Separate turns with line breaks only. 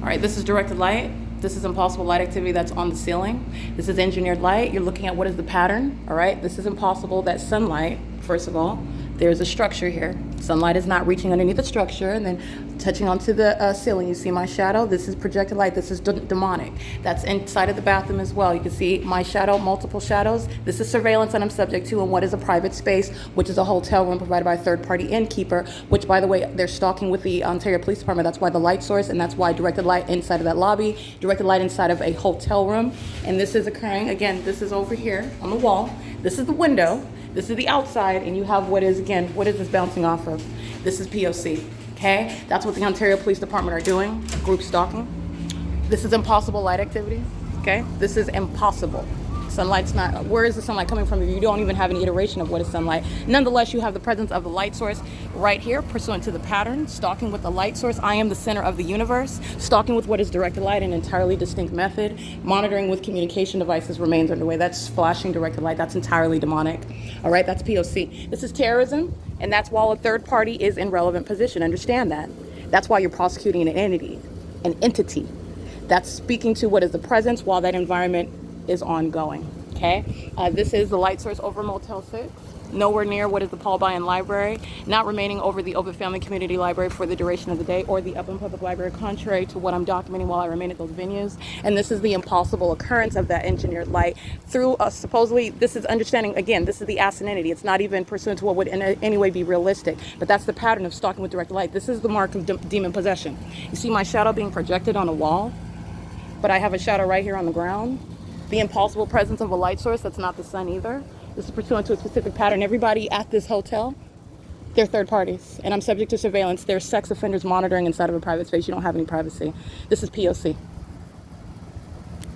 All right, this is directed light. This is impossible light activity that's on the ceiling. This is engineered light. You're looking at what is the pattern, all right? This is impossible. That's sunlight, first of all. There's a structure here. Sunlight is not reaching underneath the structure and then touching onto the ceiling. You see my shadow? This is projected light. This is demonic. That's inside of the bathroom as well. You can see my shadow, multiple shadows. This is surveillance that I'm subject to in what is a private space, which is a hotel room provided by a third-party innkeeper, which, by the way, they're stalking with the Ontario Police Department. That's why the light source, and that's why directed light inside of that lobby, directed light inside of a hotel room. And this is occurring, again, this is over here on the wall. This is the window. This is the outside, and you have what is, again, what is this bouncing off of? This is P.O.C, okay? That's what the Ontario Police Department are doing, group stalking. This is impossible light activity, okay? This is impossible. Sunlight's not, where is the sunlight coming from if you don't even have any iteration of what is sunlight? Nonetheless, you have the presence of the light source right here, pursuant to the pattern, stalking with the light source. I am the center of the universe. Stalking with what is directed light, an entirely distinct method. Monitoring with communication devices remains underway. That's flashing directed light. That's entirely demonic. All right, that's POC. This is terrorism, and that's while a third party is in relevant position. Understand that. That's why you're prosecuting an entity. That's speaking to what is the presence while that environment is ongoing, okay? This is the light source over Motel 6, nowhere near what is the Paul Bryan Library, not remaining over the Open Family Community Library for the duration of the day, or the Upland Public Library, contrary to what I'm documenting while I remain at those venues. And this is the impossible occurrence of that engineered light through supposedly, this is understanding, again, this is the asininity. It's not even pursuant to what would in any way be realistic, but that's the pattern of stalking with directed light. This is the mark of demon possession. You see my shadow being projected on a wall, but I have a shadow right here on the ground. The impossible presence of a light source that's not the sun either. This is pursuant to a specific pattern. Everybody at this hotel, they're third parties, and I'm subject to surveillance. There's sex offenders monitoring inside of a private space. You don't have any privacy. This is POC.